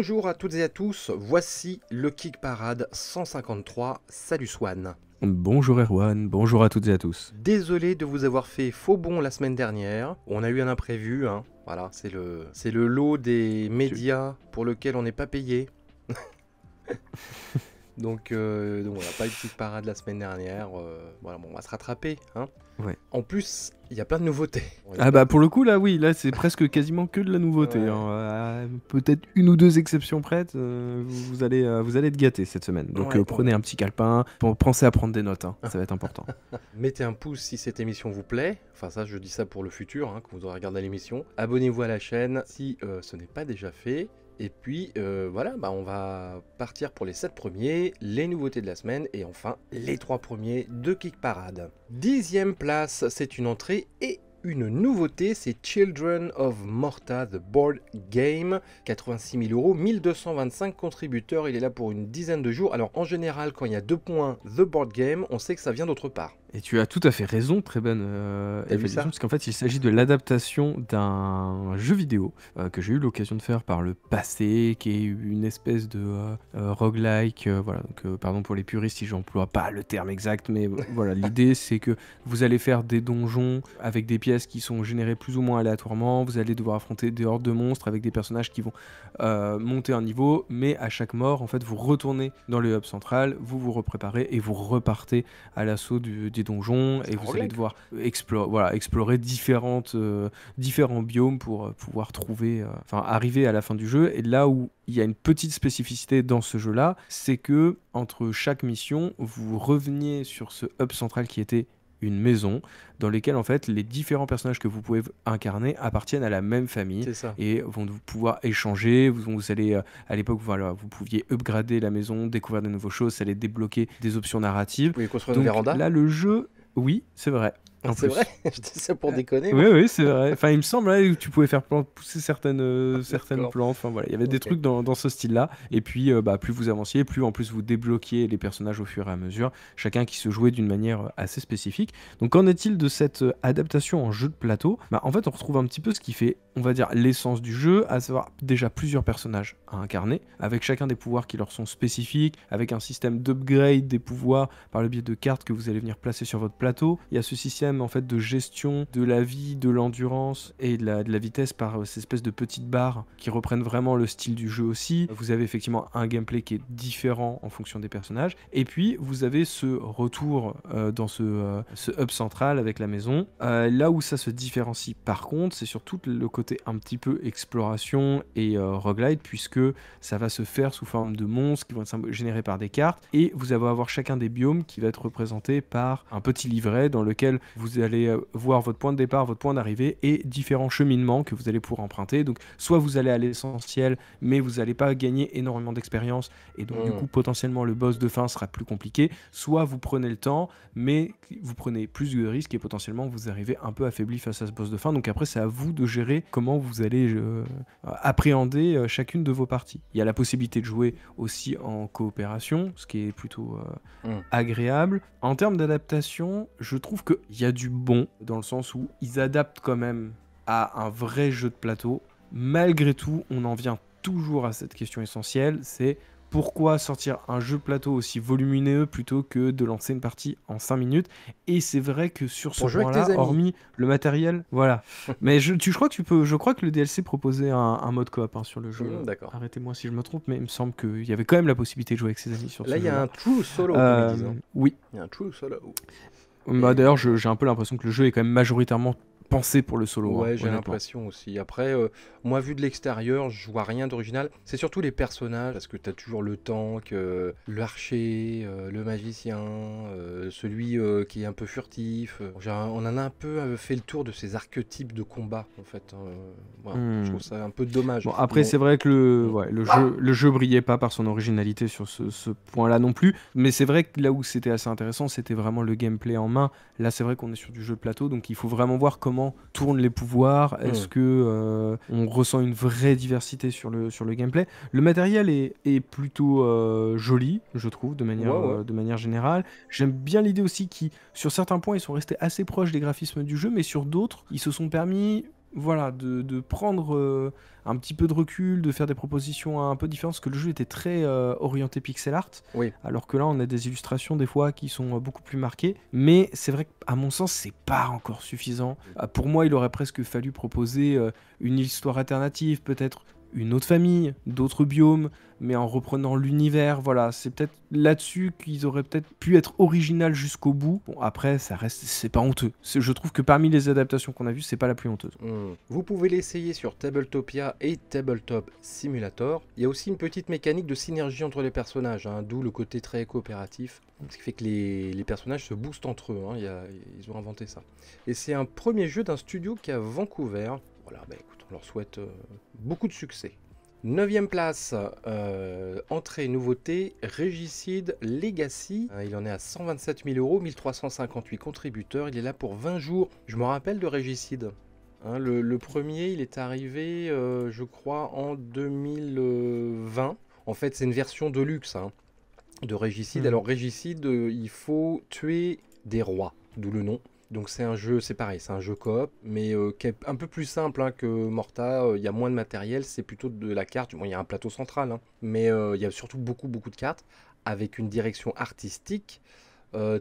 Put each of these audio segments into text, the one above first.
Bonjour à toutes et à tous, voici le Kick Parade 153. Salut Swan. Bonjour Erwan, bonjour à toutes et à tous. Désolé de vous avoir fait faux bond la semaine dernière. On a eu un imprévu, hein. Voilà, c'est le lot des médias pour lequel on n'est pas payé. Donc voilà, pas une petite parade la semaine dernière. Voilà, bon, on va se rattraper, hein. Ouais. En plus, il y a plein de nouveautés. Ah bah pour le coup là oui, là c'est presque quasiment que de la nouveauté. Ouais. Hein. Peut-être une ou deux exceptions prêtes, vous allez être gâtés cette semaine. Donc Ouais, prenez ouais. un petit calepin, pensez à prendre des notes, hein. Ça va être important. Mettez un pouce si cette émission vous plaît. Enfin ça, je dis ça pour le futur, hein, quand vous aurez regardé l'émission. Abonnez-vous à la chaîne si ce n'est pas déjà fait. Et puis voilà, on va partir pour les 7 premiers, les nouveautés de la semaine et enfin les 3 premiers de Kick Parade. 10e place, c'est une entrée et une nouveauté, c'est Children of Morta, The Board Game, 86 000 €, 1225 contributeurs, il est là pour une dizaine de jours. Alors en général, quand il y a 2 points The Board Game, on sait que ça vient d'autre part. Et tu as tout à fait raison, très bonne T'as vu ça ? parce qu'en fait il s'agit de l'adaptation d'un jeu vidéo que j'ai eu l'occasion de faire par le passé, qui est une espèce de roguelike, voilà, donc pardon pour les puristes si j'emploie pas le terme exact, mais voilà, l'idée c'est que vous allez faire des donjons avec des pièces qui sont générées plus ou moins aléatoirement, vous allez devoir affronter des hordes de monstres avec des personnages qui vont monter un niveau, mais à chaque mort, en fait, vous retournez dans le hub central, vous vous repréparez et vous repartez à l'assaut des donjons et vous allez devoir explorer différents biomes pour pouvoir arriver à la fin du jeu. Et là où il y a une petite spécificité dans ce jeu-là, c'est que entre chaque mission, vous reveniez sur ce hub central qui était une maison dans laquelle en fait les différents personnages que vous pouvez incarner appartiennent à la même famille et vont pouvoir échanger. Vous allez à l'époque vous pouviez upgrader la maison, découvrir de nouvelles choses, ça allait débloquer des options narratives. Vous pouvez construire une véranda ? Là le jeu, oui c'est vrai. C'est vrai. Je dis ça pour déconner. Oui, c'est vrai. Enfin, il me semble que tu pouvais faire pousser certaines plantes. Enfin, voilà, il y avait des trucs dans ce style-là. Et puis, plus vous avanciez, plus en plus vous débloquiez les personnages au fur et à mesure, chacun qui se jouait d'une manière assez spécifique. Donc, qu'en est-il de cette adaptation en jeu de plateau ? En fait, on retrouve un petit peu ce qui fait, on va dire, l'essence du jeu, à savoir déjà plusieurs personnages à incarner, avec chacun des pouvoirs qui leur sont spécifiques, avec un système d'upgrade des pouvoirs par le biais de cartes que vous allez venir placer sur votre plateau. Il y a ce système en fait de gestion de la vie, de l'endurance et de la vitesse par ces espèces de petites barres qui reprennent vraiment le style du jeu aussi. Vous avez effectivement un gameplay qui est différent en fonction des personnages. Et puis vous avez ce retour dans ce hub central avec la maison. Là où ça se différencie par contre, c'est surtout le côté un petit peu exploration et roguelite, puisque ça va se faire sous forme de monstres qui vont être générés par des cartes. Et vous allez avoir chacun des biomes qui va être représenté par un petit livret dans lequel vous allez voir votre point de départ, votre point d'arrivée et différents cheminements que vous allez pouvoir emprunter. Donc soit vous allez à l'essentiel, mais vous n'allez pas gagner énormément d'expérience et donc du coup potentiellement le boss de fin sera plus compliqué. Soit vous prenez le temps, mais vous prenez plus de risques et potentiellement vous arrivez un peu affaibli face à ce boss de fin. Donc après c'est à vous de gérer comment vous allez appréhender chacune de vos parties. Il y a la possibilité de jouer aussi en coopération, ce qui est plutôt agréable. En termes d'adaptation, je trouve qu'il y a du bon, dans le sens où ils adaptent quand même à un vrai jeu de plateau. Malgré tout, on en vient toujours à cette question essentielle, c'est pourquoi sortir un jeu de plateau aussi volumineux plutôt que de lancer une partie en 5 minutes. Et c'est vrai que sur ce point-là, hormis le matériel, voilà. Mais je crois que le DLC proposait un mode coop sur le jeu. D'accord. Arrêtez-moi si je me trompe, mais il me semble qu'il y avait quand même la possibilité de jouer avec ses amis sur ce jeu. Là, il y a un true solo, comme ils disent. Hein. Oui. Il y a un true solo. D'ailleurs, j'ai un peu l'impression que le jeu est quand même majoritairement pensé pour le solo. Ouais, j'ai l'impression aussi. Après, moi, vu de l'extérieur, je vois rien d'original. C'est surtout les personnages, parce que tu as toujours le tank, l'archer, le magicien, celui qui est un peu furtif. On en a un peu fait le tour de ces archétypes de combat, en fait. Je trouve ça un peu dommage. Bon, après, c'est vrai que le jeu brillait pas par son originalité sur ce point-là non plus. Mais c'est vrai que là où c'était assez intéressant, c'était vraiment le gameplay en main. Là, c'est vrai qu'on est sur du jeu de plateau, donc il faut vraiment voir comment tournent les pouvoirs. Est-ce que on ressent une vraie diversité sur le gameplay. Le matériel est plutôt joli, je trouve, de manière générale. J'aime bien l'idée aussi sur certains points, ils sont restés assez proches des graphismes du jeu, mais sur d'autres, ils se sont permis voilà, de prendre un petit peu de recul, de faire des propositions un peu différentes, parce que le jeu était très orienté pixel art, Oui. alors que là on a des illustrations des fois qui sont beaucoup plus marquées, mais c'est vrai qu'à mon sens c'est pas encore suffisant. Pour moi il aurait presque fallu proposer une histoire alternative, peut-être une autre famille, d'autres biomes, mais en reprenant l'univers, voilà, c'est peut-être là-dessus qu'ils auraient peut-être pu être original jusqu'au bout. Bon, après, ça reste, c'est pas honteux. Je trouve que parmi les adaptations qu'on a vues, c'est pas la plus honteuse. Vous pouvez l'essayer sur Tabletopia et Tabletop Simulator. Il y a aussi une petite mécanique de synergie entre les personnages, hein, d'où le côté très coopératif, ce qui fait que les personnages se boostent entre eux, hein, ils ont inventé ça. Et c'est un premier jeu d'un studio qui est à Vancouver. Voilà, bah écoute, on leur souhaite beaucoup de succès. 9e place, entrée nouveauté, Régicide Legacy. Il en est à 127 000 euros, 1358 contributeurs. Il est là pour 20 jours. Je me rappelle de Régicide. Hein, le premier, il est arrivé, je crois, en 2020. En fait, c'est une version de luxe hein, de Régicide. Alors, Régicide, il faut tuer des rois, d'où le nom. Donc c'est un jeu, c'est pareil, c'est un jeu coop, mais qui est un peu plus simple hein, que Morta. Il y a moins de matériel, c'est plutôt de la carte. Bon, il y a un plateau central, hein, mais il y a surtout beaucoup de cartes, avec une direction artistique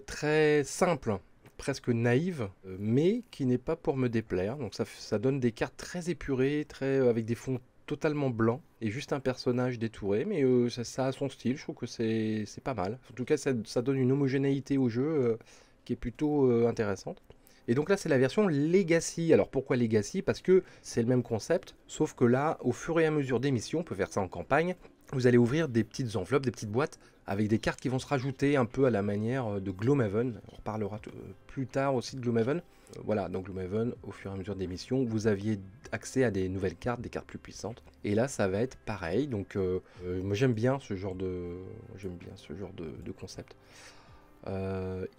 très simple, presque naïve, mais qui n'est pas pour me déplaire. Donc ça donne des cartes très épurées, avec des fonds totalement blancs, et juste un personnage détouré, mais ça a son style, je trouve que c'est pas mal. En tout cas, ça donne une homogénéité au jeu qui est plutôt intéressante. Et donc là, c'est la version Legacy. Alors pourquoi Legacy? Parce que c'est le même concept, sauf que là, au fur et à mesure des missions, on peut faire ça en campagne, vous allez ouvrir des petites enveloppes, des petites boîtes, avec des cartes qui vont se rajouter un peu à la manière de Gloomhaven. On reparlera plus tard aussi de Gloomhaven. Voilà, donc Gloomhaven, au fur et à mesure des missions, vous aviez accès à des nouvelles cartes, des cartes plus puissantes. Et là, ça va être pareil. Donc moi, j'aime bien ce genre de concept.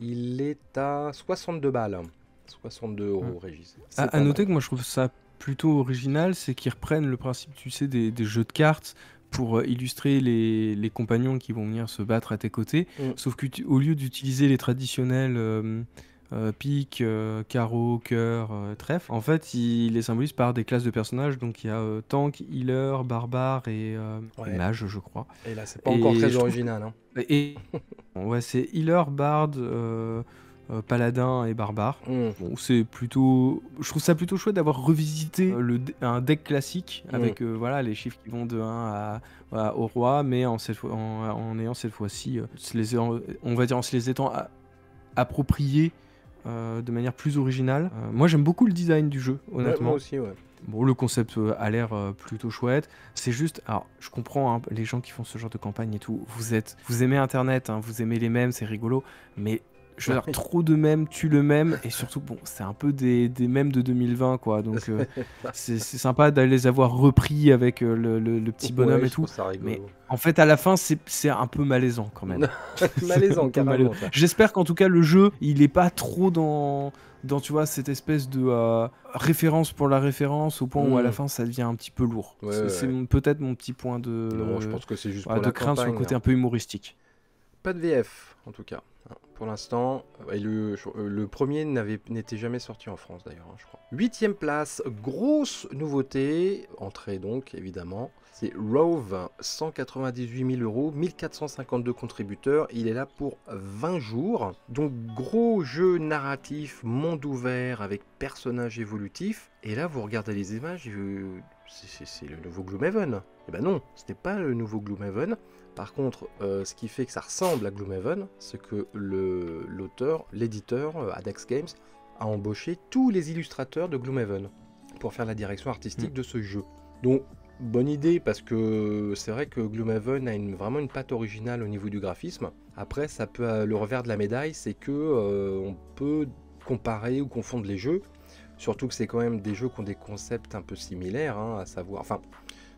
Il est à 62 balles. 62 euros, Régis. À noter que moi je trouve ça plutôt original, c'est qu'ils reprennent le principe, tu sais, des jeux de cartes pour illustrer les compagnons qui vont venir se battre à tes côtés. Sauf qu'au lieu d'utiliser les traditionnels pique, carreau, cœur, trèfle, en fait ils les symbolisent par des classes de personnages. Donc il y a tank, healer, barbare et mage, je crois. Et là c'est pas encore très original. Hein. Et ouais, c'est healer, bard, paladin et barbare. Bon, c'est plutôt, je trouve ça plutôt chouette d'avoir revisité un deck classique avec voilà, les chiffres qui vont de 1 au roi, mais en ayant cette fois-ci, on va dire en se les étant appropriés de manière plus originale. Moi j'aime beaucoup le design du jeu, honnêtement. Ouais, moi aussi, ouais. Bon, le concept a l'air plutôt chouette. C'est juste, alors je comprends hein, les gens qui font ce genre de campagne et tout. Vous aimez Internet, hein, vous aimez les mèmes, c'est rigolo. Mais je veux dire, trop de mèmes tue le mème. Et surtout, bon, c'est un peu des mèmes de 2020, quoi. Donc c'est sympa d'aller les avoir repris avec le petit bonhomme et tout. Mais en fait, à la fin, c'est un peu malaisant quand même. Malaisant, carrément. J'espère qu'en tout cas, le jeu, il est pas trop dans tu vois, cette espèce de référence pour la référence, au point où à la fin ça devient un petit peu lourd. C'est peut-être mon petit point de je pense que c'est juste pour la crainte campagne, sur le côté un peu humoristique. Pas de VF en tout cas pour l'instant. Et le premier n'était jamais sorti en France d'ailleurs, je crois. 8e place, grosse nouveauté, entrée donc évidemment, c'est Rove, 198 000 euros, 1452 contributeurs. Il est là pour 20 jours. Donc gros jeu narratif, monde ouvert avec personnages évolutifs. Et là vous regardez les images, c'est le nouveau Gloomhaven. Et ben non, c'était pas le nouveau Gloomhaven. Par contre, ce qui fait que ça ressemble à Gloomhaven, c'est que l'éditeur, Adax Games, a embauché tous les illustrateurs de Gloomhaven pour faire la direction artistique de ce jeu. Donc, bonne idée, parce que c'est vrai que Gloomhaven a vraiment une patte originale au niveau du graphisme. Après, ça peut, le revers de la médaille, c'est que on peut comparer ou confondre les jeux, surtout que c'est quand même des jeux qui ont des concepts un peu similaires, hein, à savoir, enfin,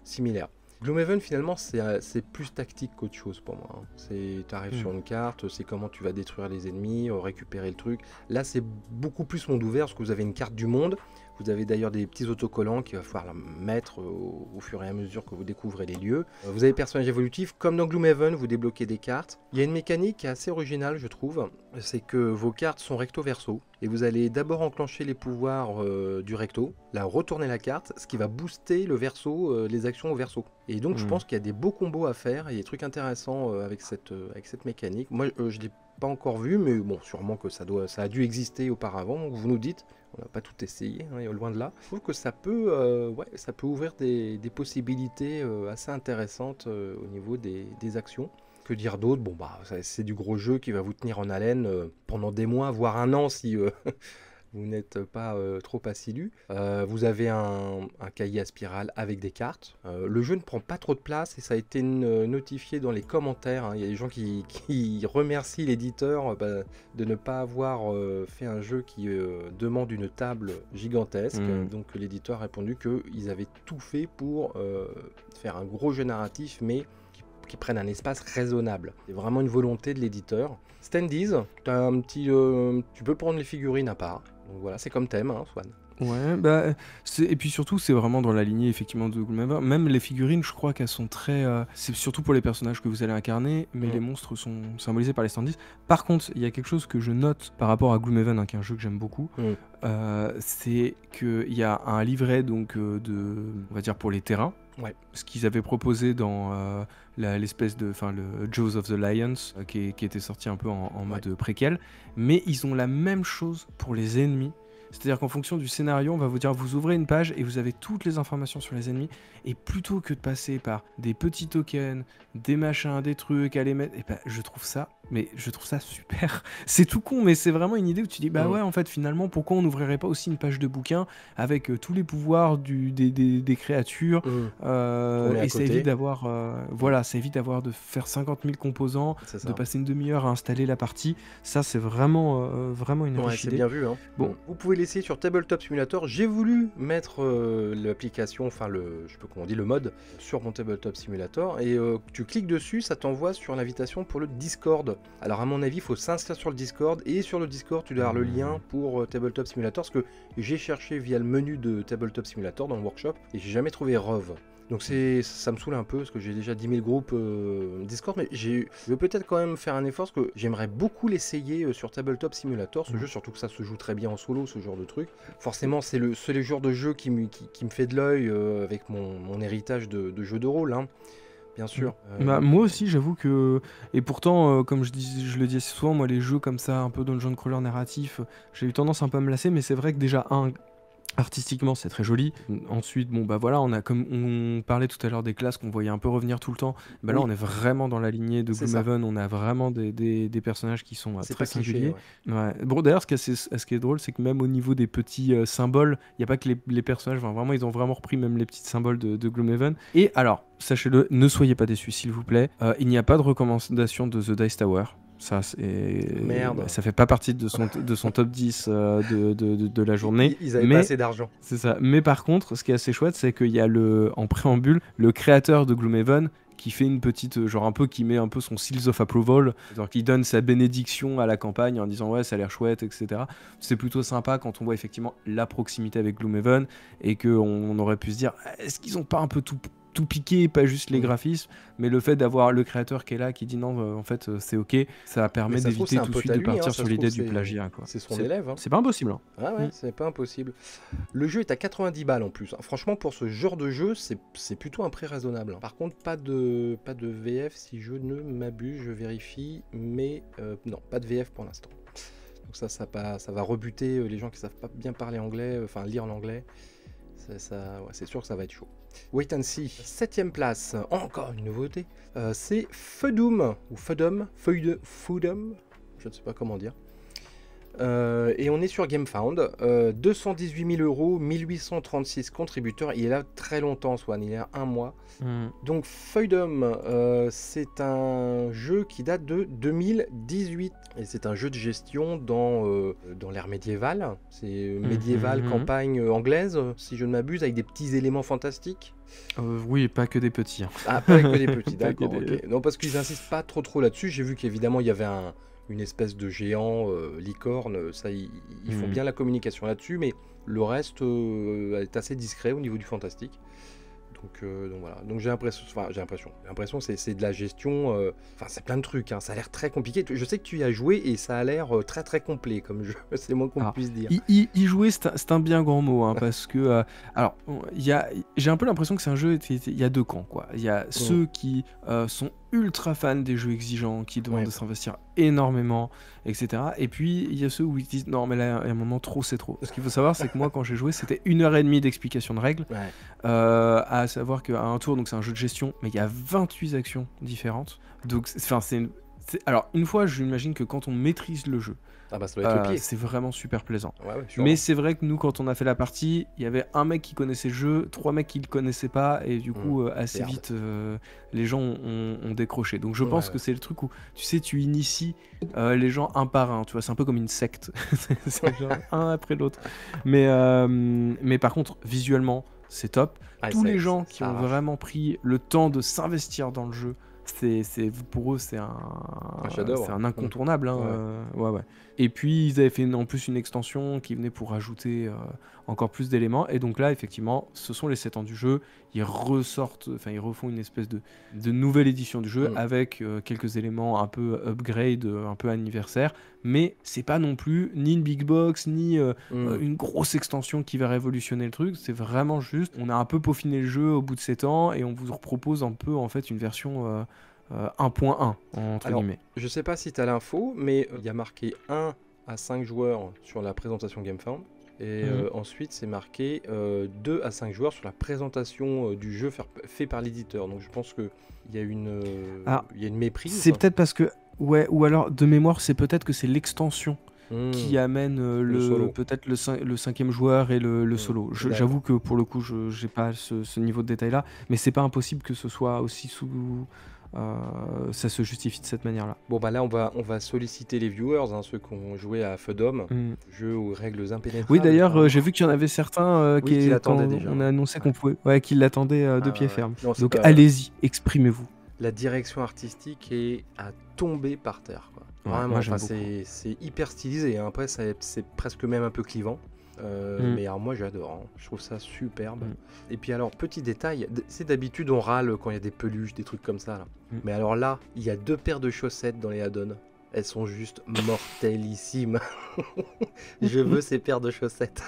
similaires. Gloomhaven finalement c'est plus tactique qu'autre chose pour moi. Tu arrives sur une carte, c'est comment tu vas détruire les ennemis, récupérer le truc. Là c'est beaucoup plus monde ouvert parce que vous avez une carte du monde, Vous avez d'ailleurs des petits autocollants qu'il va falloir mettre au fur et à mesure que vous découvrez les lieux. Vous avez personnages évolutifs, comme dans Gloomhaven, vous débloquez des cartes. Il y a une mécanique qui est assez originale, je trouve, c'est que vos cartes sont recto-verso, et vous allez d'abord enclencher les pouvoirs du recto, là retourner la carte, ce qui va booster le verso, les actions au verso. Et donc je pense qu'il y a des beaux combos à faire, et des trucs intéressants avec cette mécanique. Moi je l'ai pas encore vu, mais bon, sûrement que ça a dû exister auparavant, donc vous nous dites. On n'a pas tout essayé, hein, loin de là. Je trouve que ça peut ouvrir des possibilités assez intéressantes au niveau des actions. Que dire d'autre? Bon, bah, c'est du gros jeu qui va vous tenir en haleine pendant des mois, voire un an si vous n'êtes pas trop assidu. Vous avez un cahier à spirale avec des cartes. Le jeu ne prend pas trop de place et ça a été notifié dans les commentaires, hein. Il y a des gens qui remercient l'éditeur de ne pas avoir fait un jeu qui demande une table gigantesque. Donc l'éditeur a répondu qu'ils avaient tout fait pour faire un gros jeu narratif, mais qui prennent un espace raisonnable. C'est vraiment une volonté de l'éditeur. Standees, tu peux prendre les figurines à part. Donc voilà, c'est comme thème, hein, Swan. Ouais, bah, et puis surtout, c'est vraiment dans la lignée effectivement de Gloomhaven. Même les figurines, je crois qu'elles sont très. C'est surtout pour les personnages que vous allez incarner, mais les monstres sont symbolisés par les standees. Par contre, il y a quelque chose que je note par rapport à Gloomhaven, hein, qui est un jeu que j'aime beaucoup. C'est qu'il y a un livret donc on va dire pour les terrains. Ouais. Ce qu'ils avaient proposé dans l'espèce de, le Jaws of the Lions, qui était sorti un peu en mode préquel, mais ils ont la même chose pour les ennemis. C'est-à-dire qu'en fonction du scénario, on va vous dire, vous ouvrez une page et vous avez toutes les informations sur les ennemis, et plutôt que de passer par des petits tokens, des machins, des trucs à les mettre, et ben, je trouve ça super. C'est tout con, mais c'est vraiment une idée où tu dis, bah ouais, en fait, finalement, pourquoi on n'ouvrirait pas aussi une page de bouquin avec tous les pouvoirs des créatures, et ça évite d'avoir, de faire 50 000 composants, de passer une demi-heure à installer la partie. Ça, c'est vraiment une riche idée. C'est bien vu, hein. Bon, vous pouvez l'essayer sur Tabletop Simulator. J'ai voulu mettre l'application, le mode sur mon Tabletop Simulator, et tu cliques dessus, ça t'envoie sur l'invitation pour le Discord. Alors à mon avis, il faut s'inscrire sur le Discord, et sur le Discord, tu dois avoir le lien pour Tabletop Simulator, parce que j'ai cherché via le menu de Tabletop Simulator dans le workshop, et j'ai jamais trouvé Rove. Donc ça me saoule un peu, parce que j'ai déjà 10 000 groupes Discord, mais je vais peut-être quand même faire un effort, parce que j'aimerais beaucoup l'essayer sur Tabletop Simulator, ce jeu, surtout que ça se joue très bien en solo, ce genre de truc. Forcément, c'est le genre de jeu qui me fait de l'œil avec mon héritage de jeu de rôle, hein. Bien sûr. Moi aussi, j'avoue que... Et pourtant, comme je le dis assez souvent, moi, les jeux comme ça, un peu dungeon crawler narratif, j'ai eu tendance un peu à me lasser, mais c'est vrai que déjà, artistiquement, c'est très joli. Ensuite, comme on parlait tout à l'heure des classes qu'on voyait un peu revenir tout le temps, là, on est vraiment dans la lignée de Gloomhaven. On a vraiment des personnages qui sont très singuliers. Ouais. Bon, d'ailleurs, ce qui est drôle, c'est que même au niveau des petits symboles, il n'y a pas que les personnages, vraiment, ils ont vraiment repris même les petits symboles de Gloomhaven. Et alors, sachez-le, ne soyez pas déçus, s'il vous plaît. Il n'y a pas de recommandation de The Dice Tower. Ça, ça fait pas partie de son top 10 de la journée. Ils avaient pas assez d'argent. C'est ça. Mais par contre, ce qui est assez chouette, c'est qu'il y a en préambule le créateur de Gloomhaven qui fait une petite, qui met un peu son seals of approval, genre qui donne sa bénédiction à la campagne en disant ouais, ça a l'air chouette, etc. C'est plutôt sympa quand on voit effectivement la proximité avec Gloomhaven, et qu'on aurait pu se dire, est-ce qu'ils ont pas un peu tout piqué, pas juste les graphismes, mais le fait d'avoir le créateur qui est là, qui dit non, en fait c'est ok, ça permet d'éviter tout de suite de partir sur l'idée du plagiat, quoi. C'est son élève, hein. C'est pas impossible, hein. Ah ouais, c'est pas impossible. Le jeu est à 90 balles en plus. Franchement, pour ce genre de jeu, c'est plutôt un prix raisonnable. Par contre, pas de VF si je ne m'abuse, je vérifie, mais non, pas de VF pour l'instant. Donc ça va rebuter les gens qui savent pas bien parler anglais, lire l'anglais. C'est sûr que ça va être chaud. Wait and see. 7ème place, encore une nouveauté. C'est Feudum, ou Feudum, je ne sais pas comment dire. Et on est sur GameFound. 218 000 €, 1836 contributeurs. Il est là très longtemps, Swan, il est là un mois. Donc Feudum, c'est un jeu qui date de 2018. Et c'est un jeu de gestion dans l'ère médiévale. C'est médiéval, campagne anglaise, si je ne m'abuse, avec des petits éléments fantastiques. Oui, pas que des petits. Ah, pas que des petits, d'accord. Okay. Non, parce qu'ils insistent pas trop là-dessus. J'ai vu qu'évidemment, il y avait une espèce de géant licorne. Ça, ils font bien la communication là-dessus, mais le reste est assez discret au niveau du fantastique. Donc voilà, donc j'ai l'impression c'est de la gestion, enfin c'est plein de trucs, hein. Ça a l'air très compliqué. Je sais que tu y as joué et ça a l'air très très complet comme jeu, c'est le moins qu'on puisse dire. Y jouer, c'est un bien grand mot, hein, parce que alors j'ai un peu l'impression que c'est un jeu, il y a deux camps, quoi. Il y a ceux qui sont ultra fans des jeux exigeants, qui demandent de s'investir énormément, etc. Et puis il y a ceux où ils disent non mais là à un moment trop c'est trop. Ce qu'il faut savoir c'est que moi quand j'ai joué c'était 1h30 d'explication de règles, à savoir qu'à un tour, donc c'est un jeu de gestion, mais il y a 28 actions différentes. Donc alors une fois j'imagine que quand on maîtrise le jeu, ça doit être le pied. C'est vraiment super plaisant. Mais c'est vrai que nous, quand on a fait la partie, il y avait un mec qui connaissait le jeu, 3 mecs qui le connaissaient pas, et du coup, assez vite, les gens ont décroché. Donc je pense que c'est le truc où, tu sais, tu inities les gens un par un, tu vois, c'est un peu comme une secte. C'est genre un après l'autre. Mais par contre, visuellement, c'est top. Tous les gens qui ont vraiment pris le temps de s'investir dans le jeu, pour eux c'est un incontournable, hein. Ouais. Et puis ils avaient fait en plus une extension qui venait pour ajouter encore plus d'éléments, et donc là effectivement ce sont les 7 ans du jeu, ils refont une espèce de nouvelle édition du jeu avec quelques éléments un peu upgrade, un peu anniversaire, mais c'est pas non plus ni une big box ni une grosse extension qui va révolutionner le truc. C'est vraiment juste, on a un peu peaufiné le jeu au bout de 7 ans et on vous propose un peu en fait une version 1.1 entre guillemets. Je sais pas si tu as l'info, mais il y a marqué 1 à 5 joueurs sur la présentation GameFound, et ensuite c'est marqué 2 à 5 joueurs sur la présentation du jeu fait par l'éditeur. Donc je pense qu'il y a une méprise. C'est peut-être parce que ou alors de mémoire c'est peut-être que c'est l'extension qui amène peut-être le 5e joueur et le solo. J'avoue que pour le coup j'ai pas ce niveau de détail là, mais c'est pas impossible que ce soit aussi ça se justifie de cette manière-là. Bon bah là on va solliciter les viewers, hein, ceux qui ont joué à Feudum, jeu aux règles impénétrables. Oui d'ailleurs j'ai vu qu'il y en avait certains qui l'attendaient déjà. On a annoncé qu'on pouvait, qui l'attendaient de pied ferme. Non, donc allez-y, exprimez-vous. La direction artistique est à tomber par terre, quoi. Vraiment, c'est hyper stylisé, hein. Après c'est presque même un peu clivant. Mais alors moi j'adore, hein. Je trouve ça superbe. Et puis alors petit détail, c'est d'habitude on râle quand il y a des peluches, des trucs comme ça là. Mais alors là, il y a 2 paires de chaussettes dans les add-ons. Elles sont juste mortellissimes. Je veux ces paires de chaussettes.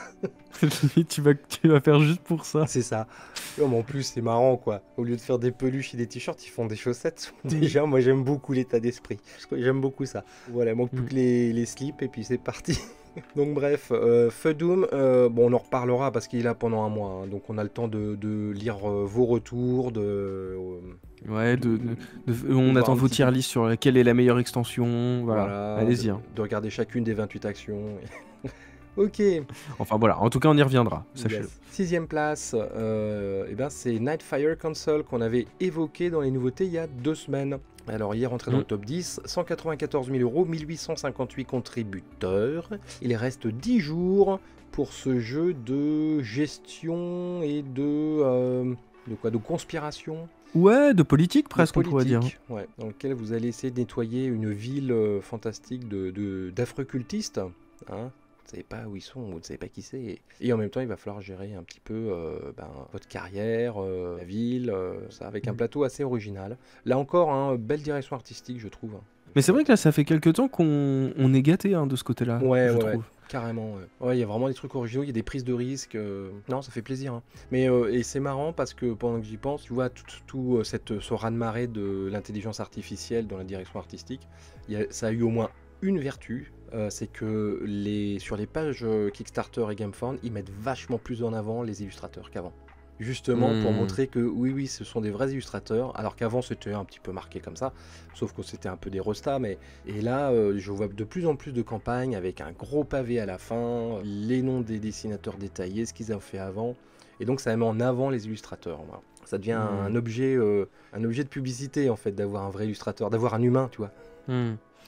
tu vas faire juste pour ça. C'est ça. Oh, mais en plus c'est marrant quoi. Au lieu de faire des peluches et des t-shirts, ils font des chaussettes. Déjà moi j'aime beaucoup l'état d'esprit. J'aime beaucoup ça. Voilà, il manque plus que les slips et puis c'est parti. Donc bref, Feudum, bon on en reparlera parce qu'il est là pendant un mois, hein, donc on a le temps de lire vos retours, on attend vos tier list sur quelle est la meilleure extension, voilà. Allez-y. De regarder chacune des 28 actions. Ok. Enfin voilà, en tout cas on y reviendra, sachez-le. 6ème place, c'est Nightfire Console qu'on avait évoqué dans les nouveautés il y a 2 semaines. Alors il est rentré dans le top 10, 194 000 €, 1858 contributeurs. Il reste 10 jours pour ce jeu de gestion et de conspiration. Ouais, de politique presque, on pourrait dire. Ouais, dans lequel vous allez essayer de nettoyer une ville fantastique d'affreux cultistes. Hein. Vous ne savez pas où ils sont, vous ne savez pas qui c'est. Et en même temps, il va falloir gérer un petit peu votre carrière, la ville, ça, avec un plateau assez original. Là encore, belle direction artistique, je trouve. Mais c'est vrai que là, ça fait quelques temps qu'on est gâté de ce côté-là, je trouve. Carrément. Ouais, il y a vraiment des trucs originaux, il y a des prises de risques. Non, ça fait plaisir. Hein. Mais et c'est marrant parce que pendant que j'y pense, tu vois, tout ce raz-de-marée de l'intelligence artificielle dans la direction artistique, ça a eu au moins une vertu. C'est que sur les pages Kickstarter et GameFound, ils mettent vachement plus en avant les illustrateurs qu'avant. Justement pour montrer que oui, ce sont des vrais illustrateurs, alors qu'avant c'était un petit peu marqué comme ça, sauf que c'était un peu des restas, et là je vois de plus en plus de campagnes avec un gros pavé à la fin, les noms des dessinateurs détaillés, ce qu'ils ont fait avant, et donc ça met en avant les illustrateurs. Voilà. Ça devient un objet de publicité en fait, d'avoir un vrai illustrateur, d'avoir un humain, tu vois.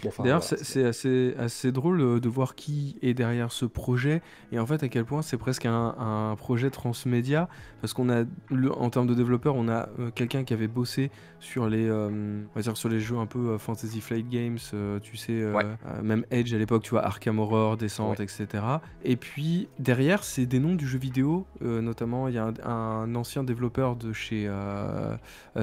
Bon, enfin, D'ailleurs, voilà, c'est assez drôle de voir qui est derrière ce projet et en fait à quel point c'est presque un projet transmédia parce qu'on a, en termes de développeurs, on a quelqu'un qui avait bossé sur on va dire sur les jeux un peu Fantasy Flight Games, tu sais, Ouais. même Edge à l'époque, tu vois, Arkham Horror, Descent, Ouais. etc. Et puis derrière, c'est des noms du jeu vidéo, notamment il y a un ancien développeur de chez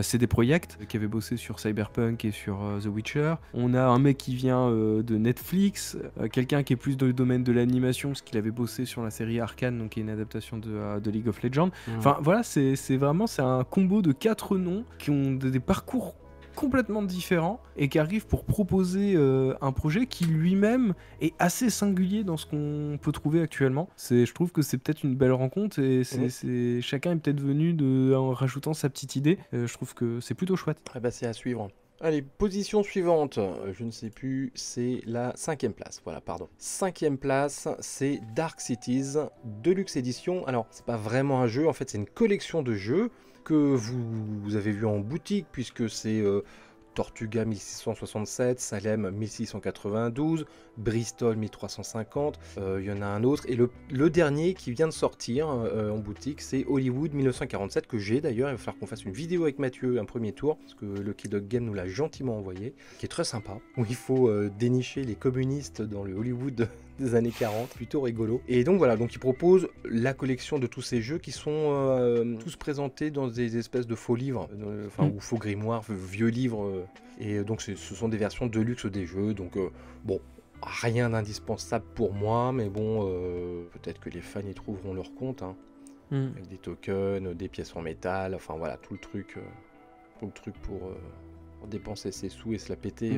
CD Projekt qui avait bossé sur Cyberpunk et sur The Witcher. On a un mec qui vient de Netflix, quelqu'un qui est plus dans le domaine de l'animation parce qu'il avait bossé sur la série Arcane, donc qui est une adaptation de League of Legends. Enfin voilà, c'est vraiment c'est un combo de 4 noms qui ont des parcours complètement différents et qui arrivent pour proposer un projet qui lui-même est assez singulier dans ce qu'on peut trouver actuellement. Je trouve que c'est peut-être une belle rencontre et chacun est peut-être venu en rajoutant sa petite idée. Je trouve que c'est plutôt chouette. Ah bah, c'est à suivre. Allez, position suivante, je ne sais plus, c'est la 5e place. Voilà, pardon. 5e place, c'est Dark Cities Deluxe Edition. Alors, c'est pas vraiment un jeu, en fait, c'est une collection de jeux que vous avez vu en boutique, puisque c'est Tortuga 1667, Salem 1692, Bristol 1350, il y en a un autre, et le dernier qui vient de sortir en boutique, c'est Hollywood 1947, que j'ai d'ailleurs. Il va falloir qu'on fasse une vidéo avec Mathieu, un premier tour, parce que Lucky Dog Game nous l'a gentiment envoyé, qui est très sympa, où il faut dénicher les communistes dans le Hollywood des années 40, plutôt rigolo. Et donc voilà, donc il propose la collection de tous ces jeux qui sont tous présentés dans des espèces de faux livres, ou faux grimoires, vieux livres, et donc ce sont des versions de luxe des jeux, donc bon, rien d'indispensable pour moi, mais bon, peut-être que les fans y trouveront leur compte, hein, avec des tokens, des pièces en métal, enfin voilà, tout le truc pour dépenser ses sous et se la péter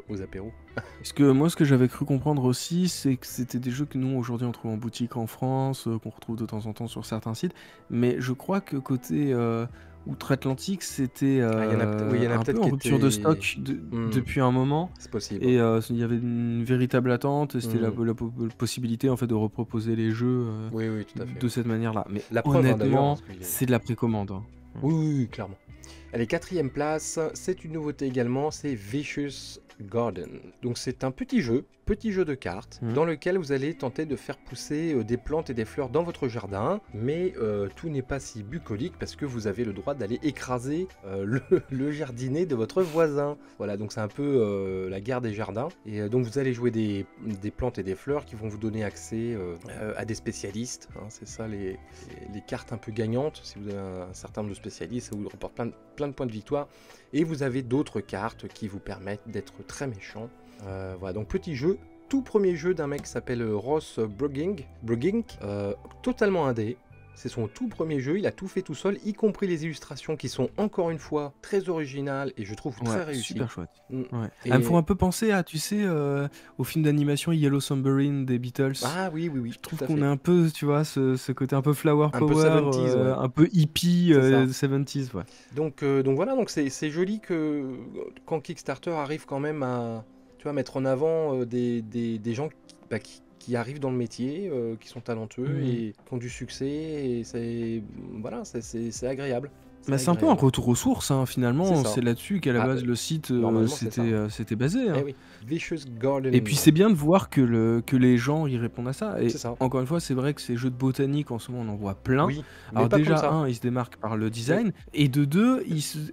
aux apéros. Parce que moi, ce que j'avais cru comprendre aussi, c'est que c'était des jeux que nous, aujourd'hui, on trouve en boutique en France, qu'on retrouve de temps en temps sur certains sites, mais je crois que côté outre-Atlantique, c'était un peu en rupture de stock depuis un moment. C'est possible. Et il y avait une véritable attente, et c'était la possibilité en fait de reproposer les jeux oui, tout à fait, de cette manière-là. Mais la preuve, honnêtement, c'est de la précommande. Hein. Oui, clairement. Allez, 4e place, c'est une nouveauté également, c'est Vicious Garden. Donc c'est un petit jeu de cartes, dans lequel vous allez tenter de faire pousser des plantes et des fleurs dans votre jardin, mais tout n'est pas si bucolique parce que vous avez le droit d'aller écraser le jardinet de votre voisin. Voilà, donc c'est un peu la guerre des jardins, et donc vous allez jouer des plantes et des fleurs qui vont vous donner accès à des spécialistes, hein, c'est ça les cartes un peu gagnantes. Si vous avez un certain nombre de spécialistes, ça vous rapporte plein de points de victoire, et vous avez d'autres cartes qui vous permettent d'être très méchant. Voilà, donc petit jeu, tout premier jeu d'un mec qui s'appelle Ross Brugink, totalement indé. C'est son tout premier jeu, il a tout fait tout seul, y compris les illustrations qui sont encore une fois très originales et je trouve très réussies. Super chouette. Elles me font un peu penser à, tu sais, au film d'animation Yellow Submarine des Beatles. Ah oui. Je trouve qu'on a un peu, tu vois, ce côté un peu flower power, peu 70s, un peu hippie 70s. Ouais. Donc voilà, donc c'est joli que quand Kickstarter arrive quand même à, tu vois, mettre en avant des gens qui arrivent dans le métier, qui sont talentueux et qui ont du succès, et c'est agréable. C'est un peu un retour aux sources, hein, finalement. C'est là-dessus qu'à la base le site c'était basé. Hein. Eh oui. Vicious Garden. Et puis c'est bien de voir que les gens y répondent à ça. Et encore une fois, c'est vrai que ces jeux de botanique en ce moment on en voit plein. Oui, alors déjà ils se démarquent par le design, et de deux,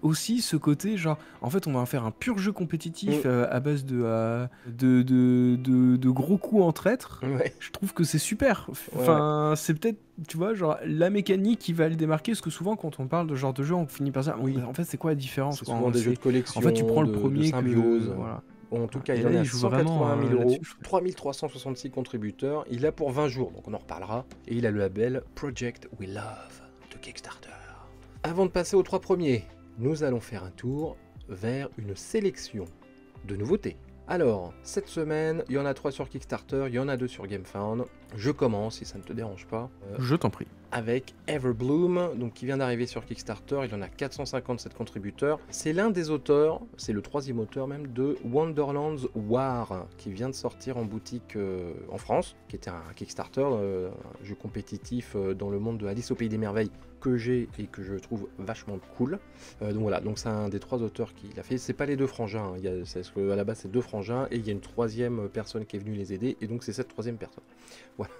aussi ce côté genre en fait on va faire un pur jeu compétitif à base de gros coups en traître. Je trouve que c'est super. Enfin, c'est peut-être, tu vois, genre la mécanique qui va le démarquer, parce que souvent quand on parle de genre de jeu, on finit par dire en fait c'est quoi la différence. C'est souvent des jeux de collection. En fait tu prends le premier symbiose. Voilà. Bon, en tout cas, il en a 180 000 euros, 3366 contributeurs. Il a pour 20 jours, donc on en reparlera. Et il a le label Project We Love de Kickstarter. Avant de passer aux 3 premiers, nous allons faire un tour vers une sélection de nouveautés. Alors, cette semaine, il y en a 3 sur Kickstarter, il y en a 2 sur GameFound. Je commence, si ça ne te dérange pas. Je t'en prie. avec Everbloom, donc qui vient d'arriver sur Kickstarter. Il en a 457 contributeurs. C'est l'un des auteurs, c'est le 3e auteur même, de Wonderlands War, qui vient de sortir en boutique en France, qui était un Kickstarter, un jeu compétitif dans le monde de Alice au Pays des Merveilles, que j'ai et que je trouve vachement cool. Donc voilà, donc c'est un des 3 auteurs qui l'a fait. C'est pas les 2 frangins, à la base c'est 2 frangins, et il y a une 3e personne qui est venue les aider, et donc c'est cette 3e personne. Voilà.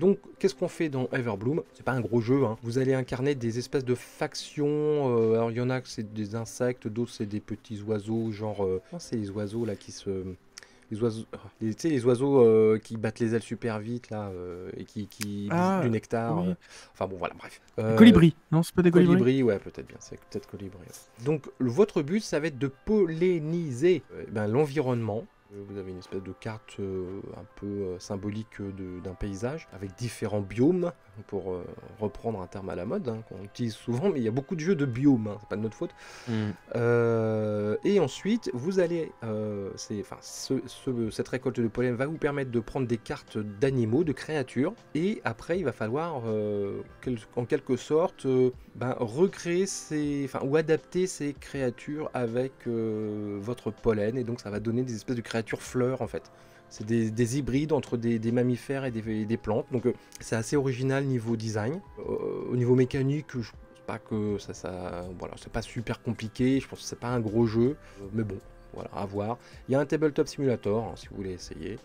Donc qu'est-ce qu'on fait dans Everbloom? C'est pas un gros jeu, hein. Vous allez incarner des espèces de factions, alors il y en a que c'est des insectes, d'autres c'est des petits oiseaux, genre, c'est les oiseaux là qui se... Les oiseaux, tu sais, les oiseaux qui battent les ailes super vite là et qui bouffent du nectar. Oui. Enfin bon, voilà, bref. Colibri, non, c'est pas des colibris. Colibri, ouais, peut-être bien, c'est peut-être colibri. Ouais. Donc votre but, ça va être de polliniser l'environnement. Vous avez une espèce de carte un peu symbolique d'un paysage avec différents biomes, pour reprendre un terme à la mode, hein, qu'on utilise souvent, mais il y a beaucoup de jeux de biomes, hein, c'est pas de notre faute. Et ensuite, vous allez, cette récolte de pollen va vous permettre de prendre des cartes d'animaux, de créatures, et après il va falloir en quelque sorte recréer ou adapter ces créatures avec votre pollen, et donc ça va donner des espèces de créatures fleurs en fait. C'est des hybrides entre des mammifères et des plantes, donc c'est assez original niveau design. Au niveau mécanique, je pense pas que voilà, c'est pas super compliqué, je pense que c'est pas un gros jeu, mais bon, voilà, à voir. Il y a un tabletop simulator, hein, si vous voulez essayer.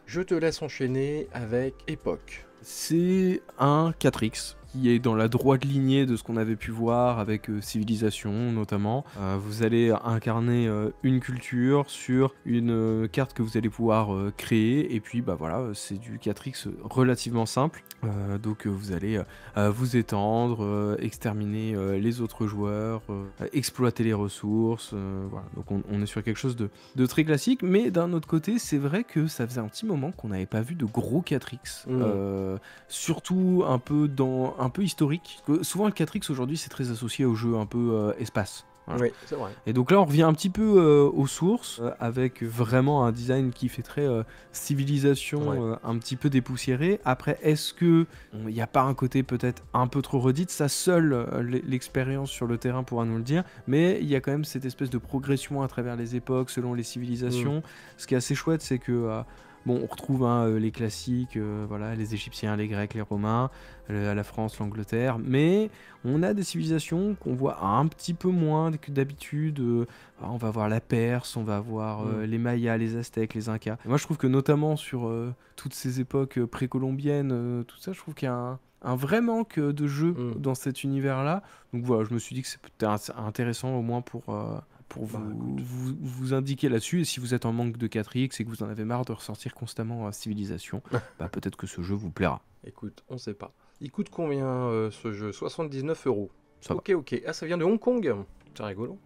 Je te laisse enchaîner avec Epoch. C'est un 4X qui est dans la droite lignée de ce qu'on avait pu voir avec Civilisation notamment. Vous allez incarner une culture sur une carte que vous allez pouvoir créer, et puis voilà, c'est du 4X relativement simple. Donc vous allez vous étendre, exterminer les autres joueurs, exploiter les ressources, voilà. Donc on est sur quelque chose de très classique, mais d'un autre côté c'est vrai que ça faisait un petit moment qu'on n'avait pas vu de gros 4X, surtout un peu historique. Parce que souvent le 4X aujourd'hui c'est très associé au jeu un peu espace. Voilà. Oui, c'est vrai. Et donc là on revient un petit peu aux sources, avec vraiment un design qui fait très civilisation, un petit peu dépoussiéré. Après, est-ce que il n'y a pas un côté peut-être un peu trop redite? Ça, seule l'expérience sur le terrain pourra nous le dire, mais il y a quand même cette espèce de progression à travers les époques, selon les civilisations. Ce qui est assez chouette, c'est que on retrouve les classiques, voilà, les Égyptiens, les Grecs, les Romains, la France, l'Angleterre, mais on a des civilisations qu'on voit un petit peu moins que d'habitude. On va voir la Perse, on va voir les Mayas, les Aztèques, les Incas. Et moi, je trouve que notamment sur toutes ces époques précolombiennes, tout ça, je trouve qu'il y a un vrai manque de jeu dans cet univers-là. Donc voilà, je me suis dit que c'était intéressant au moins pour vous indiquer là-dessus. Et si vous êtes en manque de 4X et que vous en avez marre de ressortir constamment à Civilisation, peut-être que ce jeu vous plaira. Écoute, on sait pas. Il coûte combien ce jeu? 79 €. Ça va. Ok. Ah, ça vient de Hong Kong. C'est rigolo.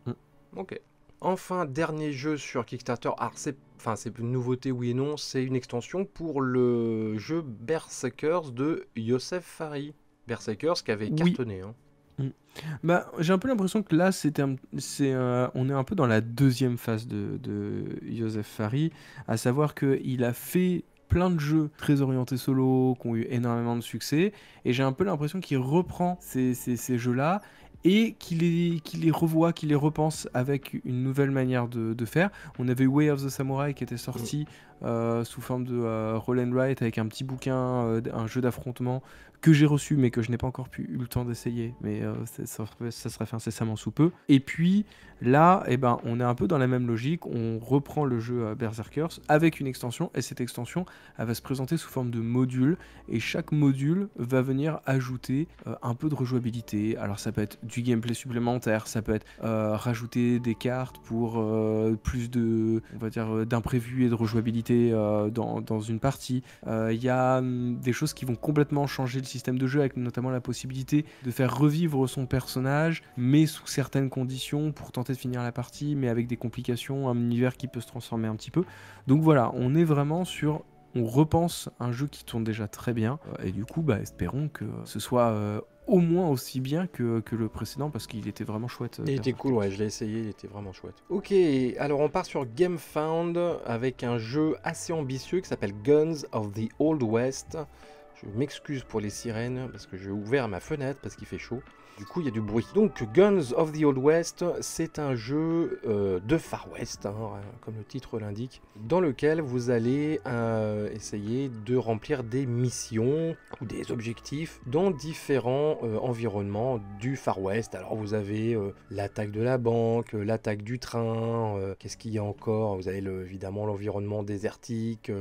Ok. Enfin, dernier jeu sur Kickstarter. Alors, c'est une nouveauté, oui et non. C'est une extension pour le jeu Berserkers de Youssef Fary. Berserkers qui avait cartonné. Hein. J'ai un peu l'impression que là on est un peu dans la deuxième phase de Youssef Fary, à savoir qu'il a fait plein de jeux très orientés solo qui ont eu énormément de succès, et j'ai un peu l'impression qu'il reprend ces jeux-là et qu'il les revoit, qu'il les repense avec une nouvelle manière de faire. On avait Way of the Samurai qui était sorti sous forme de roll and write, avec un petit bouquin, un jeu d'affrontement que j'ai reçu mais que je n'ai pas encore eu le temps d'essayer, mais ça sera fait incessamment sous peu. Et puis là, on est un peu dans la même logique, on reprend le jeu Berserkers avec une extension, et cette extension elle va se présenter sous forme de modules, et chaque module va venir ajouter un peu de rejouabilité. Alors ça peut être du gameplay supplémentaire, ça peut être rajouter des cartes pour plus d'imprévus et de rejouabilité dans une partie. Il y a des choses qui vont complètement changer le système de jeu, avec notamment la possibilité de faire revivre son personnage, mais sous certaines conditions, pour tenter de finir la partie, mais avec des complications, un univers qui peut se transformer un petit peu. Donc voilà, on est vraiment on repense un jeu qui tourne déjà très bien, et du coup espérons que ce soit au moins aussi bien que le précédent, parce qu'il était vraiment chouette. Il était cool, ouais, je l'ai essayé, il était vraiment chouette. Ok, alors on part sur GameFound avec un jeu assez ambitieux qui s'appelle Guns of the Old West. Je m'excuse pour les sirènes parce que j'ai ouvert ma fenêtre parce qu'il fait chaud. Du coup, il y a du bruit. Donc, Guns of the Old West, c'est un jeu de Far West, hein, comme le titre l'indique, dans lequel vous allez essayer de remplir des missions ou des objectifs dans différents environnements du Far West. Alors, vous avez l'attaque de la banque, l'attaque du train, qu'est-ce qu'il y a encore? Vous avez évidemment l'environnement désertique.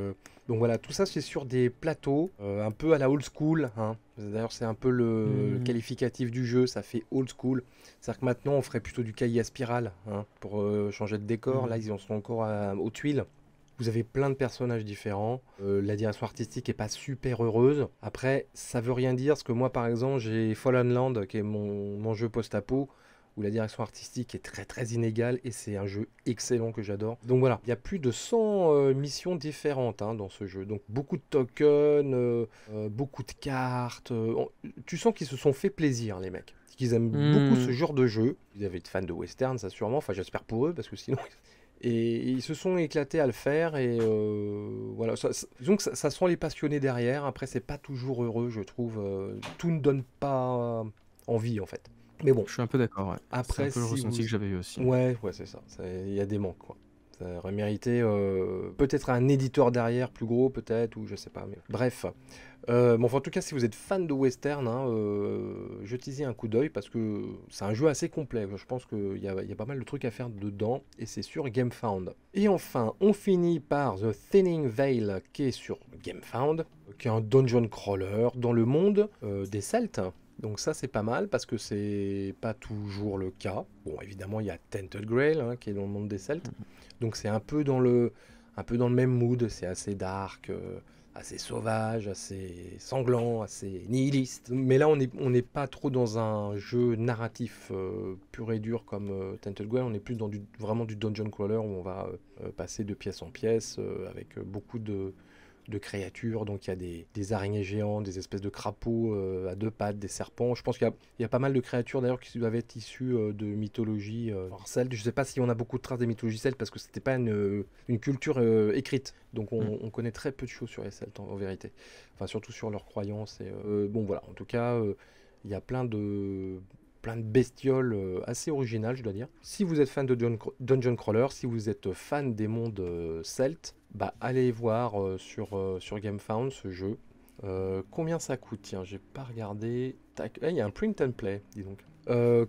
Donc voilà, tout ça c'est sur des plateaux, un peu à la old school, hein. D'ailleurs c'est un peu le qualificatif du jeu, ça fait old school. C'est-à-dire que maintenant on ferait plutôt du cahier à spirale, hein, pour changer de décor. Là ils en sont encore aux tuiles. Vous avez plein de personnages différents. La direction artistique est pas super heureuse. Après, ça veut rien dire, parce que moi par exemple j'ai Fallen Land, qui est mon jeu post-apo, où la direction artistique est très très inégale et c'est un jeu excellent que j'adore. Donc voilà, il y a plus de 100 missions différentes, hein, dans ce jeu. Donc beaucoup de tokens, beaucoup de cartes. Tu sens qu'ils se sont fait plaisir, les mecs. Qu'ils aiment beaucoup ce genre de jeu. Ils avaient été fans de western, ça sûrement. Enfin, j'espère pour eux, parce que sinon... Et ils se sont éclatés à le faire et voilà. Disons que ça sent les passionnés derrière. Après, c'est pas toujours heureux, je trouve. Tout ne donne pas envie, en fait. Mais bon. Je suis un peu d'accord, ouais. Après, c'est un peu le ressenti que j'avais eu aussi. Ouais, c'est ça. Il y a des manques, quoi. Ça aurait mérité peut-être un éditeur derrière plus gros, peut-être, ou je sais pas. Mais... Bref. Bon, enfin, en tout cas, si vous êtes fan de western, hein, jetez-y un coup d'œil parce que c'est un jeu assez complet. Je pense qu'il y a pas mal de trucs à faire dedans et c'est sur GameFound. Et enfin, on finit par The Thinning Veil qui est sur GameFound, qui est un dungeon crawler dans le monde des Celtes. Donc ça c'est pas mal parce que c'est pas toujours le cas. Bon évidemment il y a Tainted Grail, hein, qui est dans le monde des Celtes. Donc c'est un peu dans le même mood, c'est assez dark, assez sauvage, assez sanglant, assez nihiliste. Mais là on n'est pas trop dans un jeu narratif pur et dur comme Tainted Grail, on est plus dans vraiment du dungeon crawler où on va passer de pièce en pièce avec beaucoup de créatures. Donc il y a des araignées géantes, des espèces de crapauds à deux pattes, des serpents. Je pense qu'il y a pas mal de créatures d'ailleurs qui doivent être issues de mythologie celte. Je sais pas si on a beaucoup de traces des mythologies celtes parce que c'était pas une culture écrite. Donc on connaît très peu de choses sur les Celtes en vérité. Enfin surtout sur leurs croyances. Et, bon voilà, en tout cas il y a plein de bestioles assez originales, je dois dire. Si vous êtes fan de Dungeon Crawler, si vous êtes fan des mondes celtes, bah allez voir sur GameFound ce jeu. Combien ça coûte? Tiens, j'ai pas regardé. Tac, il y a un print and play, dis donc.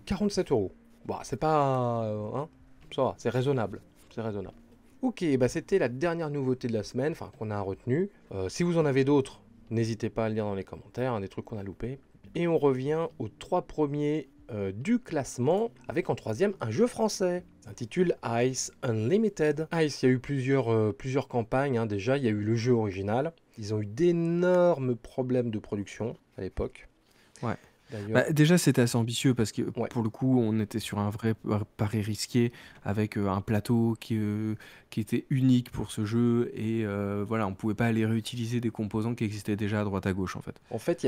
47 €. Bon, c'est pas... hein, ça va, c'est raisonnable. C'est raisonnable. Ok, bah c'était la dernière nouveauté de la semaine, enfin qu'on a retenu. Si vous en avez d'autres, n'hésitez pas à le dire dans les commentaires, hein, des trucs qu'on a loupés. Et on revient aux 3 premiers du classement, avec en troisième un jeu français, s'intitule Ice Unlimited. Ice, il y a eu plusieurs campagnes, hein, déjà, il y a eu le jeu original. Ils ont eu d'énormes problèmes de production à l'époque. Ouais. Bah, déjà, c'était assez ambitieux parce que pour le coup, on était sur un vrai pari risqué avec un plateau qui était unique pour ce jeu et voilà, on pouvait pas aller réutiliser des composants qui existaient déjà à droite à gauche en fait. En fait,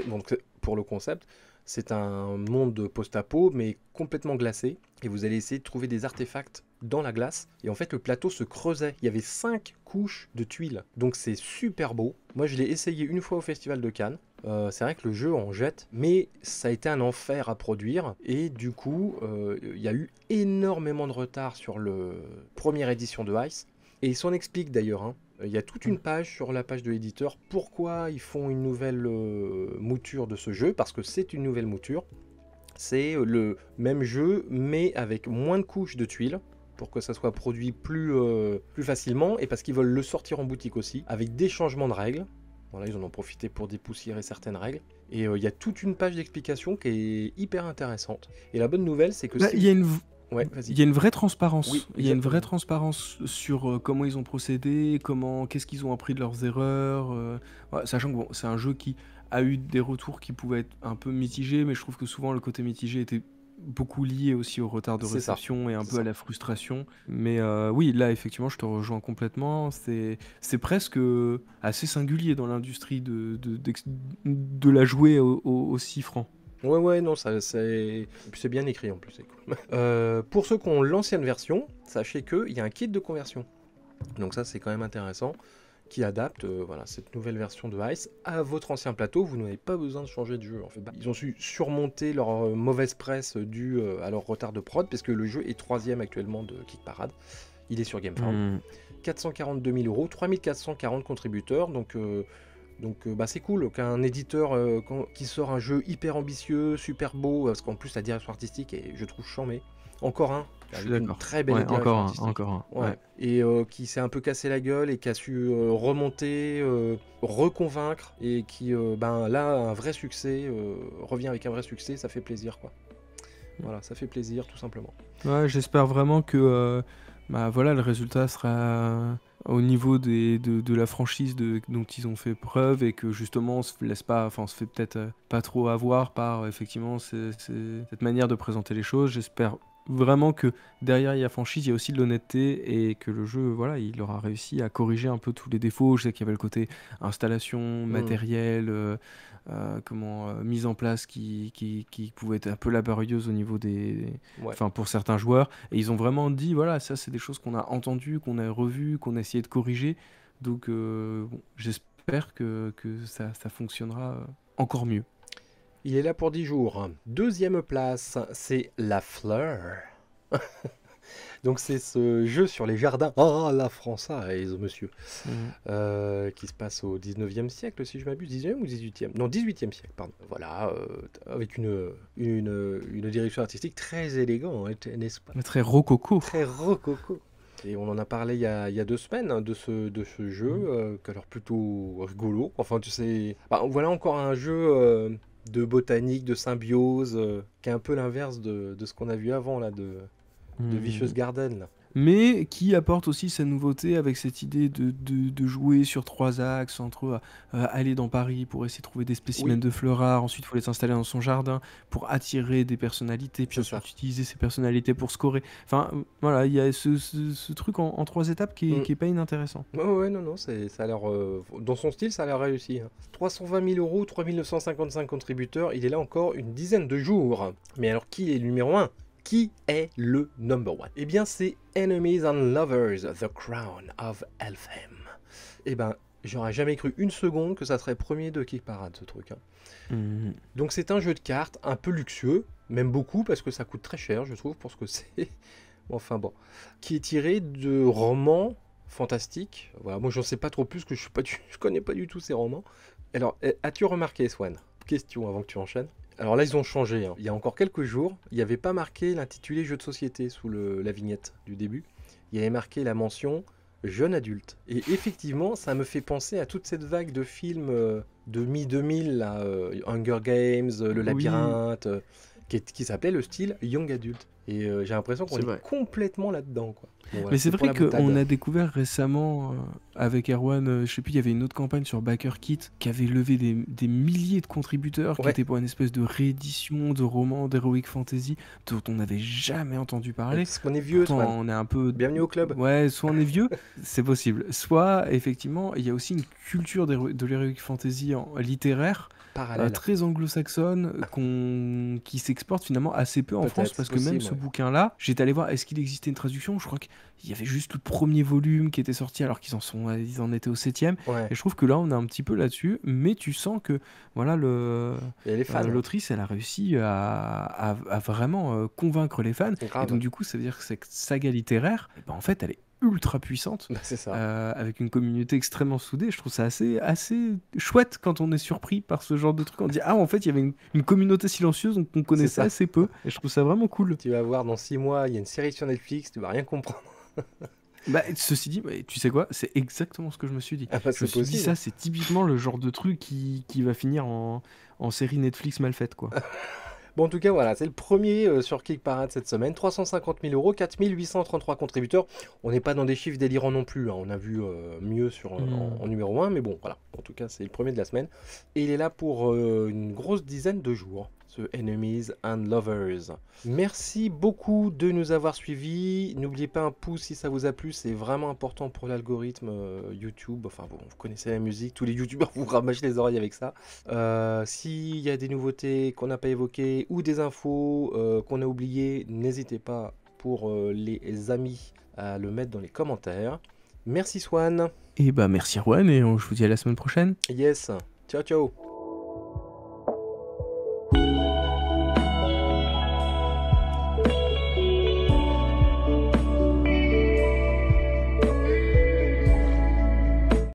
donc, pour le concept, c'est un monde post-apo mais complètement glacé et vous allez essayer de trouver des artefacts dans la glace et en fait le plateau se creusait, il y avait 5 couches de tuiles, donc c'est super beau. Moi je l'ai essayé une fois au festival de Cannes. C'est vrai que le jeu en jette, mais ça a été un enfer à produire et du coup il y a eu énormément de retard sur la première édition de Ice et il s'en explique d'ailleurs, hein. Il y a toute une page sur la page de l'éditeur pourquoi ils font une nouvelle mouture de ce jeu, parce que c'est une nouvelle mouture, c'est le même jeu mais avec moins de couches de tuiles pour que ça soit produit plus facilement et parce qu'ils veulent le sortir en boutique aussi avec des changements de règles. Voilà, ils en ont profité pour dépoussiérer certaines règles. Et il y a toute une page d'explication qui est hyper intéressante. Et la bonne nouvelle, c'est que... Il y a une vraie transparence. Oui, il y a une vraie transparence sur comment ils ont procédé, qu'est-ce qu'ils ont appris de leurs erreurs. Ouais, sachant que bon, c'est un jeu qui a eu des retours qui pouvaient être un peu mitigés, mais je trouve que souvent le côté mitigé était beaucoup lié aussi au retard de réception et un peu à la frustration. Mais oui, là, effectivement, je te rejoins complètement. C'est presque assez singulier dans l'industrie de la jouer au 6 francs. Ouais, non, c'est bien écrit en plus, c'est cool. Pour ceux qui ont l'ancienne version, sachez qu'il y a un kit de conversion. Donc ça, c'est quand même intéressant. qui adapte voilà, cette nouvelle version de Ice à votre ancien plateau. Vous n'avez pas besoin de changer de jeu. En fait, ils ont su surmonter leur mauvaise presse due à leur retard de prod, parce que le jeu est 3e actuellement de Kick Parade. Il est sur GameFound. 442 000 euros, 3440 contributeurs, donc c'est cool qu'un éditeur qui sort un jeu hyper ambitieux, super beau, parce qu'en plus la direction artistique est, je trouve, charmée. Encore un, Je suis avec une d'accord. très belle Ouais, direction artistique. encore un. Ouais. Ouais. Et qui s'est un peu cassé la gueule et qui a su remonter, reconvaincre, et qui là a un vrai succès, revient avec un vrai succès, ça fait plaisir quoi. Voilà, ça fait plaisir tout simplement. Ouais, j'espère vraiment que voilà, le résultat sera au niveau de la franchise dont ils ont fait preuve, et que justement on se laisse pas, enfin on se fait peut-être pas trop avoir par effectivement cette manière de présenter les choses. J'espère vraiment que derrière il y a franchise, il y a aussi de l'honnêteté, et que le jeu, voilà, il aura réussi à corriger un peu tous les défauts. Je sais qu'il y avait le côté installation, matériel, mise en place qui pouvait être un peu laborieuse au niveau Ouais. enfin pour certains joueurs, et ils ont vraiment dit voilà, ça c'est des choses qu'on a entendues, qu'on a revues, qu'on a essayé de corriger, donc j'espère que ça fonctionnera encore mieux. Il est là pour 10 jours. Deuxième place, c'est La Fleur. Donc c'est ce jeu sur les jardins. Ah, la française, monsieur. Qui se passe au 19e siècle, si je m'abuse. 19e ou 18e? Non, 18e siècle, pardon. Voilà, avec une direction artistique très élégante, n'est-ce pas? Très rococo. Très rococo. Et on en a parlé il y a 2 semaines hein, de ce jeu, qui a l'air plutôt rigolo. Enfin, tu sais, voilà encore un jeu de botanique, de symbiose, qui est un peu l'inverse de ce qu'on a vu avant là, de Vicious Garden là. Mais qui apporte aussi sa nouveauté avec cette idée de jouer sur 3 axes, entre aller dans Paris pour essayer de trouver des spécimens de fleurs rares, ensuite il faut les installer dans son jardin pour attirer des personnalités, puis C'est ensuite utiliser ces personnalités pour scorer. Enfin voilà, il y a ce truc en 3 étapes qui est pas inintéressant. Ouais, non, ça a l'air, dans son style, ça a l'air réussi. Hein. 320 000 euros, 3 955 contributeurs, il est là encore une dizaine de jours. Mais alors, qui est le numéro 1 ? Qui est le number 1 ? Eh bien, c'est Enemies and Lovers, The Crown of Elfham. Eh ben, j'aurais jamais cru une seconde que ça serait premier de Kick Parade, ce truc. Hein. Donc, c'est un jeu de cartes un peu luxueux, même beaucoup, parce que ça coûte très cher, je trouve, pour ce que c'est. Enfin bon. Qui est tiré de romans fantastiques. Voilà, moi, j'en sais pas trop plus, que je connais pas du tout ces romans. Alors, as-tu remarqué, Swan ? Question avant que tu enchaînes. Alors là, ils ont changé. Hein. Il y a encore quelques jours, il n'y avait pas marqué l'intitulé jeu de société sous la vignette du début. Il y avait marqué la mention jeune adulte. Et effectivement, ça me fait penser à toute cette vague de films de mi-2000, là, Hunger Games, Le Labyrinthe, qui s'appelait le style young adult. Et j'ai l'impression qu'on est complètement là-dedans, quoi. Bon, voilà, mais c'est vrai qu'on a découvert récemment avec Erwan, je sais plus, il y avait une autre campagne sur BackerKit qui avait levé des milliers de contributeurs, qui étaient pour une espèce de réédition de romans d'Heroic Fantasy dont on n'avait jamais entendu parler. Parce qu'on est vieux, soit on est un peu... Bienvenue au club. Ouais, soit on est vieux, c'est possible. Soit, effectivement, il y a aussi une culture de l'Heroic Fantasy littéraire, très anglo-saxonne, qui s'exporte finalement assez peu en France, parce que même ce bouquin-là, j'étais allé voir, est-ce qu'il existait une traduction ? Je crois qu'il y avait juste le premier volume qui était sorti, alors qu'ils en étaient au 7e. Et je trouve que là, on est un petit peu là-dessus, mais tu sens que voilà, l'autrice, elle a réussi à vraiment convaincre les fans. Et donc, du coup, ça veut dire que cette saga littéraire, en fait, elle est ultra puissante, c'est ça. avec une communauté extrêmement soudée. Je trouve ça assez chouette quand on est surpris par ce genre de truc. On dit en fait il y avait une communauté silencieuse dont on connaissait assez peu, et je trouve ça vraiment cool. Tu vas voir dans 6 mois, il y a une série sur Netflix, tu vas rien comprendre. Ceci dit, tu sais quoi, c'est exactement ce que je me suis dit. Je me suis dit, ça c'est typiquement le genre de truc qui va finir en série Netflix mal faite, quoi. Bon, en tout cas, voilà, c'est le premier sur Kick Parade cette semaine. 350 000 euros, 4 833 contributeurs. On n'est pas dans des chiffres délirants non plus. Hein. On a vu mieux en numéro 1, mais bon, voilà. En tout cas, c'est le premier de la semaine. Et il est là pour une grosse dizaine de jours, ce Enemies and Lovers. Merci beaucoup de nous avoir suivis. N'oubliez pas un pouce si ça vous a plu. C'est vraiment important pour l'algorithme YouTube. Enfin bon, vous connaissez la musique. Tous les YouTubeurs vous ramachent les oreilles avec ça. S'il y a des nouveautés qu'on n'a pas évoquées ou des infos qu'on a oubliées, n'hésitez pas pour les amis à le mettre dans les commentaires. Merci Swan. Et bah merci Erwan, et je vous dis à la semaine prochaine. Yes. Ciao ciao.